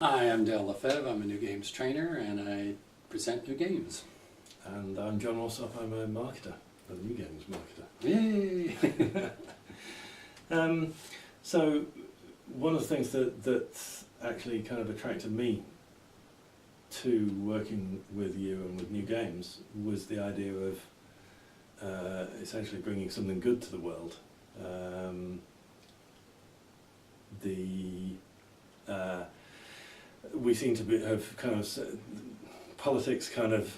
Hi, I'm Dale LeFevre. I'm a new games trainer and I present new games. And I'm John Allsopp. I'm a marketer, a new games marketer. Yay! So one of the things that actually kind of attracted me to working with you and with new games was the idea of essentially bringing something good to the world. We seem to have kind of politics kind of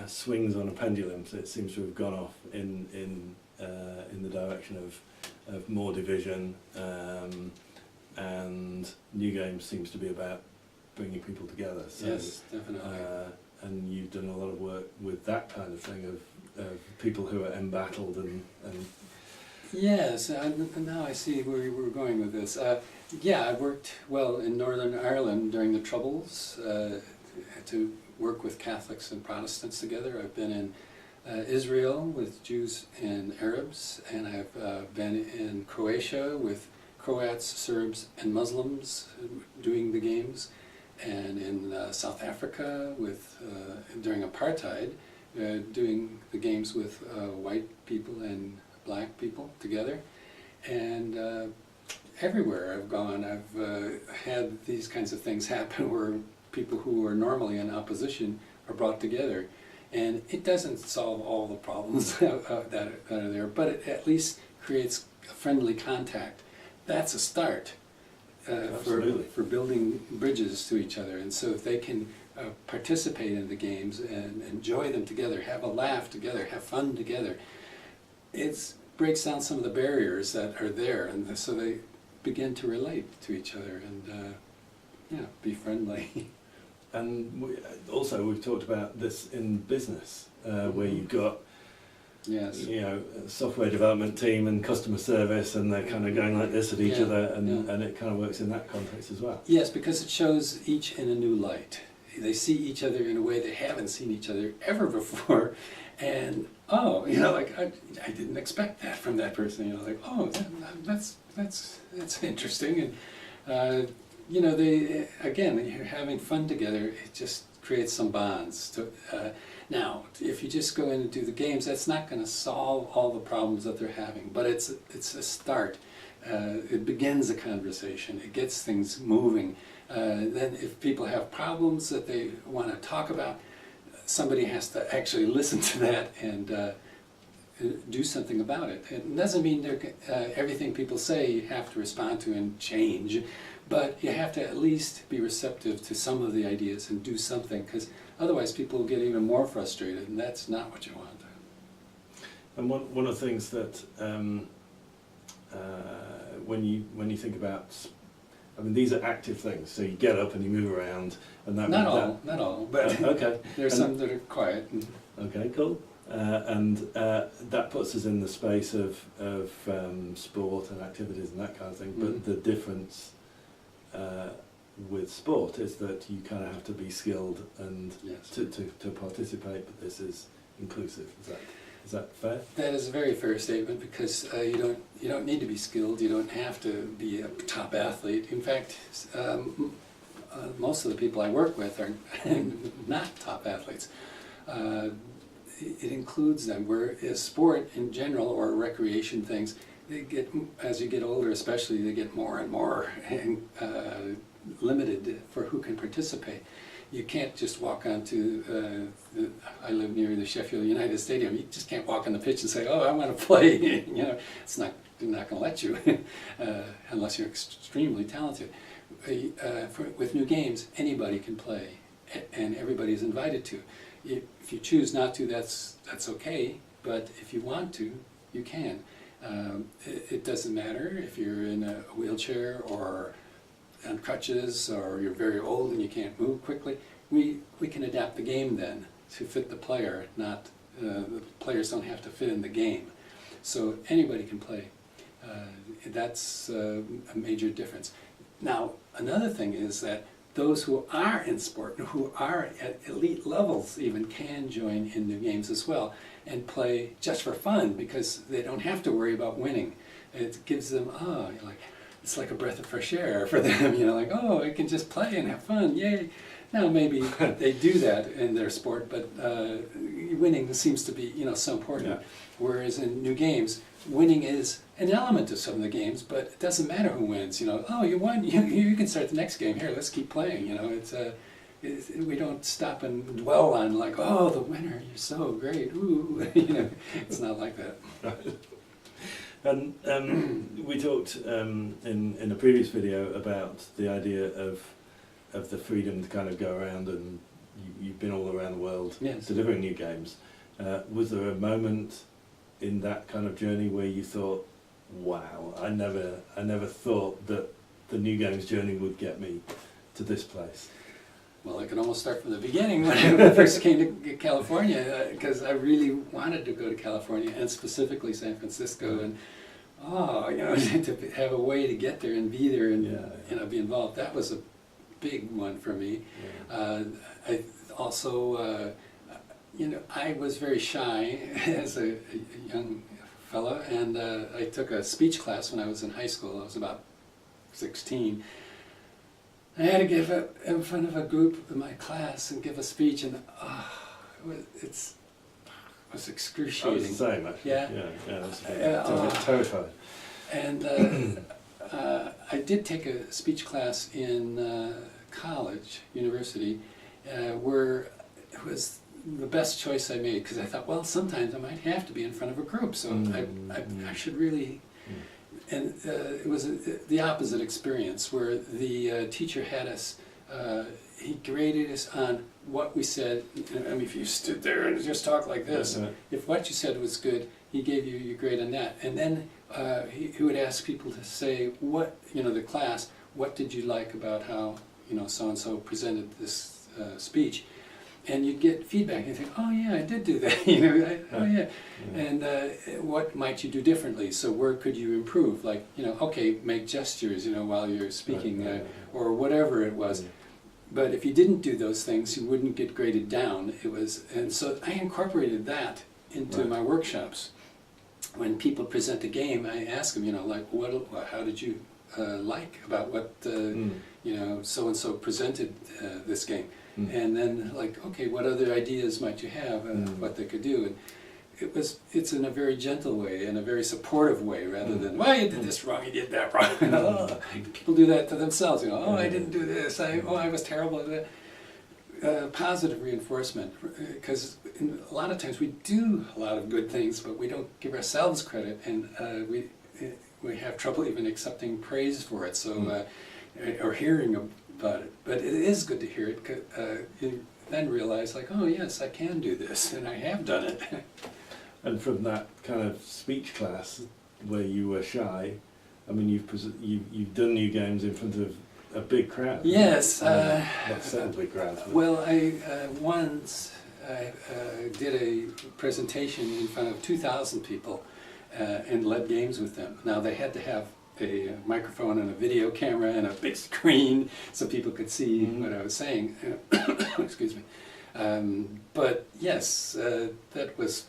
swings on a pendulum. So it seems to have gone off in the direction of more division, and new games seems to be about bringing people together. So, yes, definitely. And you've done a lot of work with that kind of thing of people who are embattled and Yes, now I see where you were going with this. Yeah, I worked in Northern Ireland during the Troubles to work with Catholics and Protestants together. I've been in Israel with Jews and Arabs, and I've been in Croatia with Croats, Serbs and Muslims doing the games, and in South Africa with during apartheid doing the games with white people and black people together. And everywhere I've gone, I've had these kinds of things happen where people who are normally in opposition are brought together. And it doesn't solve all the problems that are there, but it at least creates a friendly contact. That's a start for building bridges to each other. And so if they can participate in the games and enjoy them together, have a laugh together, have fun together, it breaks down some of the barriers that are there, and so they begin to relate to each other and be friendly. And we've talked about this in business, where you've got a software development team and customer service, and they're kind of going like this at each other, and it kind of works in that context as well. Yes, because it shows each in a new light. They see each other in a way they haven't seen each other ever before, and like I didn't expect that from that person. Like, oh, that's interesting, and they you're having fun together. It just creates some bonds. Now, if you just go in and do the games, that's not going to solve all the problems that they're having, but it's a start. It begins a conversation. It gets things moving. Then if people have problems that they want to talk about, somebody has to actually listen to that and do something about it. It doesn't mean everything people say you have to respond to and change, but you have to at least be receptive to some of the ideas and do something, because otherwise people will get even more frustrated, and that's not what you want. And one of the things that when you think about, I mean, these are active things. So you get up and you move around, and that. Not all, but okay. There's some that are quiet. Okay, cool. And that puts us in the space of sport and activities and that kind of thing. But the difference with sport is that you kind of have to be skilled and to participate. But this is inclusive. Is that fair? That is a very fair statement, because you don't need to be skilled. You don't have to be a top athlete. In fact, most of the people I work with are not top athletes. It includes them. Whereas sport in general, or recreation things, as you get older especially, they get more and more limited for who can participate. You can't just walk onto, I live near the Sheffield United Stadium, you just can't walk on the pitch and say, oh, I want to play. They're not going to let you unless you're extremely talented. With new games, anybody can play, and everybody's invited to. If you choose not to, that's okay, but if you want to, you can. It doesn't matter if you're in a wheelchair or on crutches, or you're very old and you can't move quickly. We can adapt the game then to fit the player, not the players don't have to fit in the game. So anybody can play. That's a major difference. Now, another thing is that those who are in sport, who are at elite levels even, can join in new games as well and play just for fun, because they don't have to worry about winning. It gives them, it's like a breath of fresh air for them, you know, like, oh, I can just play and have fun, yay. Now maybe they do that in their sport, but winning seems to be, you know, so important. Yeah. Whereas in new games, winning is an element of some of the games, but it doesn't matter who wins. You know, oh, you won, you can start the next game. Here, let's keep playing. You know, we don't stop and dwell on like, oh, the winner, you're so great. Ooh, you know, it's not like that. Right. And we talked in a previous video about the idea of the freedom to kind of go around, and you've been all around the world Yes. delivering new games. Was there a moment in that kind of journey where you thought, wow, I never thought that the new games journey would get me to this place? Well, I can almost start from the beginning when I first came to California, because I really wanted to go to California, and specifically San Francisco, and you know, to have a way to get there and be there and you know, be involved. That was a big one for me. Yeah. I also, you know, I was very shy as a young fella, and I took a speech class when I was in high school. I was about 16. I had to give it in front of a group in my class and give a speech, and it was excruciating. I was the same, actually. Yeah? I was terrified. And I did take a speech class in college, university, where it was the best choice I made, because I thought, well, sometimes I might have to be in front of a group, so I should really... And it was the opposite experience, where the teacher had us, he graded us on what we said. I mean, if you stood there and just talked like this, if what you said was good, he gave you your grade on that. And then he would ask people to say, what, you know, the class, what did you like about how, you know, so-and-so presented this speech? And you'd get feedback, and you think, oh yeah, I did do that, you know, oh yeah. And what might you do differently? So where could you improve? Like, you know, okay, make gestures, you know, while you're speaking, or whatever it was. But if you didn't do those things, you wouldn't get graded down. And so I incorporated that into my workshops. When people present a game, I ask them, you know, like, how did you like about what, you know, so-and-so presented this game? And then, like, okay, what other ideas might you have, what they could do? And it's in a very gentle way, in a very supportive way, rather than, well, you did this wrong, you did that wrong. People do that to themselves, you know, oh, I didn't do this, I was terrible at that. Positive reinforcement, because a lot of times we do a lot of good things, but we don't give ourselves credit, and we have trouble even accepting praise for it, so, or hearing about it. But it is good to hear it, you then realize, like, oh yes, I can do this, and I have done it. And from that kind of speech class where you were shy, I mean, you've done new games in front of a big crowd. Yes. Not several big crowds. Well, I once did a presentation in front of 2,000 people and led games with them. Now they had to have a microphone and a video camera and a big screen so people could see what I was saying. Excuse me. But yes, that was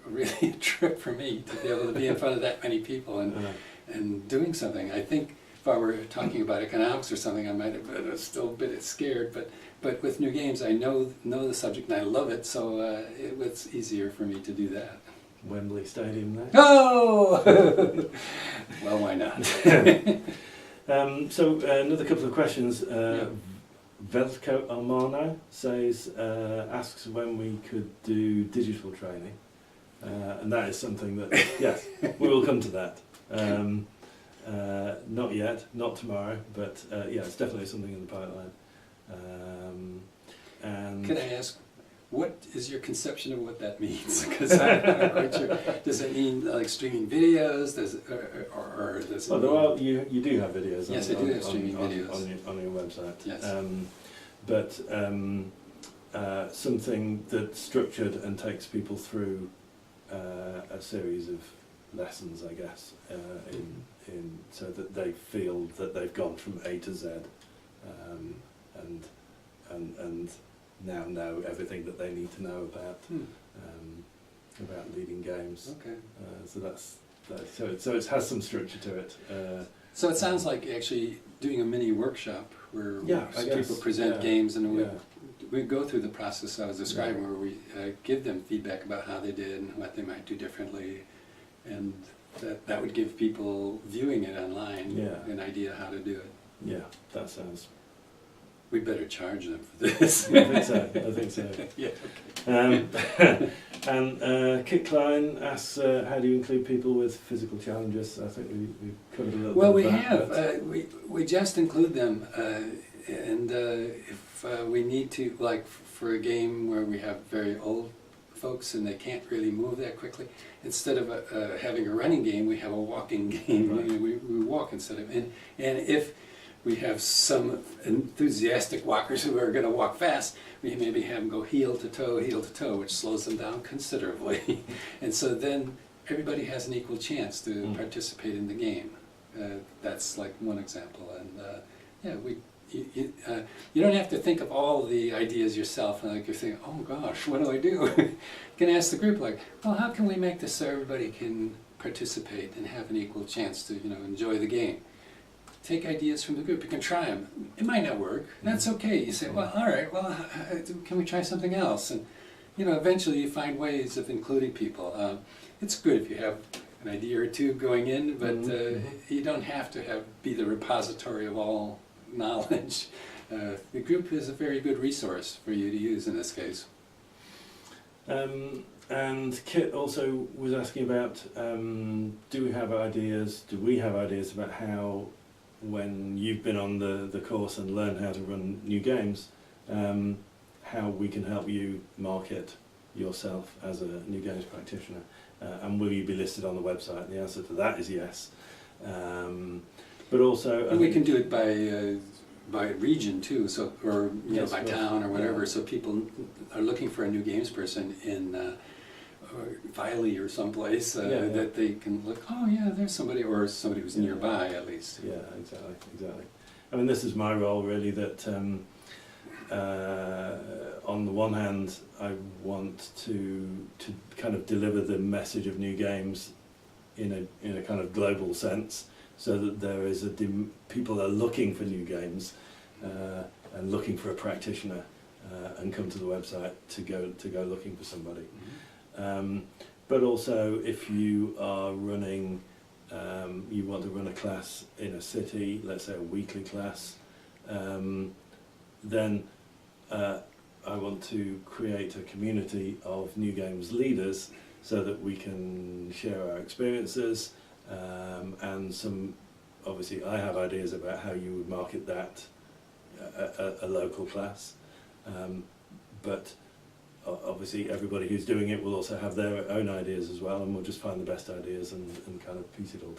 really a trip for me to be able to be in front of that many people and doing something. I think if I were talking about economics or something, I might have been still a bit scared. But with new games, I know the subject and I love it, so it was easier for me to do that. Wembley Stadium there. Oh! Well, why not? So another couple of questions. Veljko Almano asks when we could do digital training, and that is something that, yes, we will come to that. Not yet, not tomorrow, but yeah, it's definitely something in the pipeline. And can I ask, what is your conception of what that means? Because I'm not quite sure. Does it mean like streaming videos? Does it, or does it? Well, you do have videos. Yes, I do have streaming videos on your website. Yes. But something that's structured and takes people through a series of lessons, I guess, so that they feel that they've gone from A to Z, and now know everything that they need to know about leading games. Okay. So so it has some structure to it. So it sounds like actually doing a mini workshop where Yeah, I guess, people present yeah, games, and yeah. we go through the process I was describing, Yeah. where we give them feedback about how they did and what they might do differently, and that would give people viewing it online Yeah. an idea how to do it. Yeah, that sounds. We better charge them for this. I think so. I think so. Yeah. And Kit Klein asks, how do you include people with physical challenges? I think we covered a little Well, bit we of that. have. but- We just include them, and if we need to, like for a game where we have very old folks and they can't really move that quickly, instead of having a running game, we have a walking game. Right. We walk instead of, and if we have some enthusiastic walkers who are going to walk fast, we maybe have them go heel to toe, which slows them down considerably. And so then everybody has an equal chance to participate in the game. That's like one example. And yeah, you don't have to think of all the ideas yourself, and like you're thinking, oh gosh, what do I do? You can ask the group, like, well, how can we make this so everybody can participate and have an equal chance to, enjoy the game? Take ideas from the group. You can try them. It might not work. That's okay. You say, well, all right, well, can we try something else? And, eventually you find ways of including people. It's good if you have an idea or two going in, but you don't have to be the repository of all knowledge. The group is a very good resource for you to use in this case. And Kit also was asking about, do we have ideas about how, when you've been on the course and learned how to run new games, how we can help you market yourself as a new games practitioner, and will you be listed on the website? And the answer to that is yes. But also, And we can do it by region too, so or Yes, by right. town or whatever. Yeah. So people are looking for a new games person in Viley or someplace that they can look. Oh yeah, there's somebody, or somebody who's nearby at least. Yeah, exactly. I mean, this is my role really. That on the one hand, I want to kind of deliver the message of new games in a kind of global sense, so that there is people are looking for new games and looking for a practitioner and come to the website to go looking for somebody. But also, if you are running, you want to run a class in a city, let's say a weekly class, then I want to create a community of new games leaders so that we can share our experiences, and obviously I have ideas about how you would market that, a local class, but obviously everybody who's doing it will also have their own ideas as well, and we'll just find the best ideas and kind of piece it all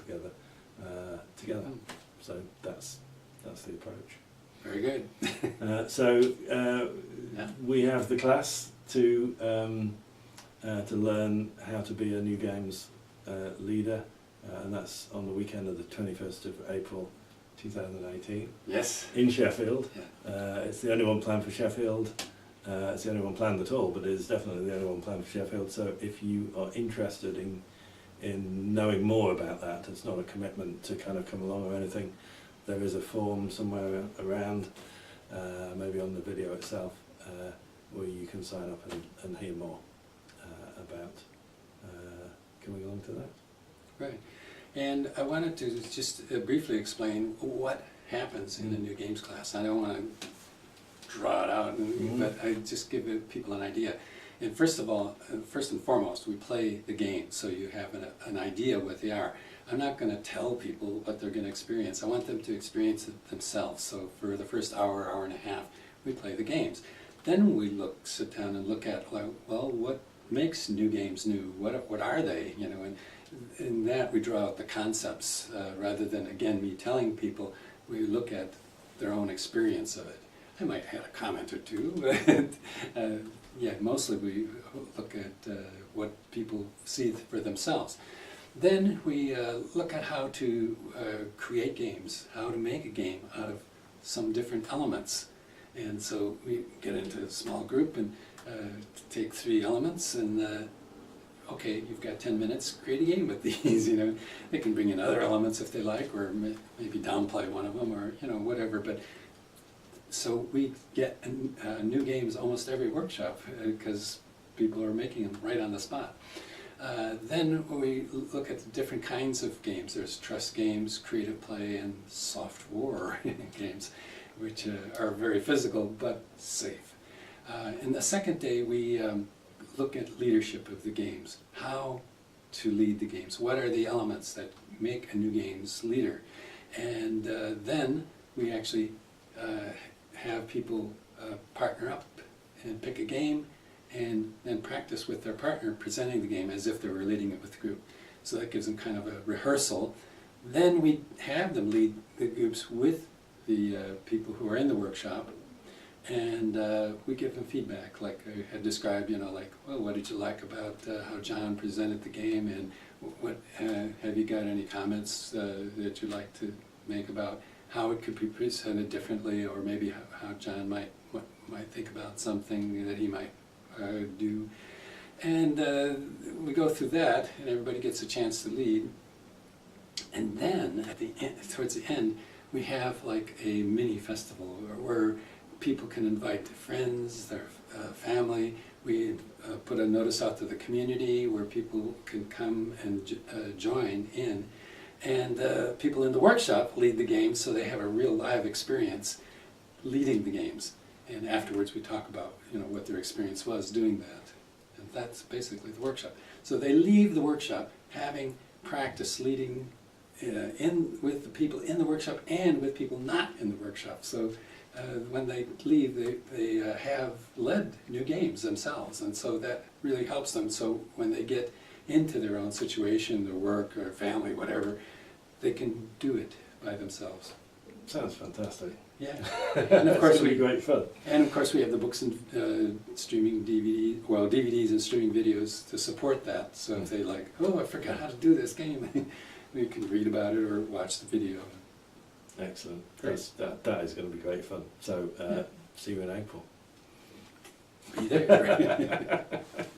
together. So that's the approach. Very good. We have the class to learn how to be a new games leader, and that's on the weekend of the 21st of April 2018 Yes. in Sheffield. Yeah. It's the only one planned for Sheffield. It's the only one planned at all, but it is definitely the only one planned for Sheffield. So if you are interested in knowing more about that, it's not a commitment to kind of come along or anything. There is a form somewhere around, maybe on the video itself, where you can sign up and hear more about coming along to that. Right. And I wanted to just briefly explain what happens in a new games class. I don't want to draw it out, but I just give people an idea. And first and foremost, we play the game, so you have an idea what they are. I'm not going to tell people what they're going to experience. I want them to experience it themselves. So for the first hour and a half, we play the games. Then we sit down and look at, well, what makes new games new? What are they? And in that we draw out the concepts rather than, again, me telling people. We look at their own experience of it. I might add a comment or two, but mostly we look at what people see for themselves. Then we look at how to create games, how to make a game out of some different elements. And so we get into a small group and take 3 elements, and okay, you've got 10 minutes, create a game with these, you know. They can bring in other elements if they like, or maybe downplay one of them, or, you know, whatever. But so we get new games almost every workshop because people are making them right on the spot. Then we look at the different kinds of games. There's trust games, creative play, and soft war games, which are very physical but safe. And the second day we look at leadership of the games, how to lead the games, what are the elements that make a new game's leader. And then we actually have people partner up and pick a game, and then practice with their partner presenting the game as if they were leading it with the group. So that gives them kind of a rehearsal. Then we have them lead the groups with the people who are in the workshop, and we give them feedback, like I had described, you know, like, well, what did you like about how John presented the game, and what have you got any comments that you'd like to make about how it could be presented differently, or maybe how John might think about something that he might do. And we go through that, and everybody gets a chance to lead. And then at the end, towards the end, we have like a mini festival where people can invite their friends, their family. We put a notice out to the community where people can come and join in. And people in the workshop lead the games, so they have a real live experience leading the games. And afterwards we talk about, you know, what their experience was doing that. And that's basically the workshop. So they leave the workshop having practice leading with the people in the workshop and with people not in the workshop. So when they leave, they have led new games themselves, and so that really helps them. So when they get into their own situation, their work or family, whatever, they can do it by themselves. Sounds fantastic. Yeah, and of course we great fun. And of course we have the books and streaming DVDs and streaming videos to support that. So if they like, oh, I forgot how to do this game, we can read about it or watch the video. Excellent. That is going to be great fun. So see you in April. Be there.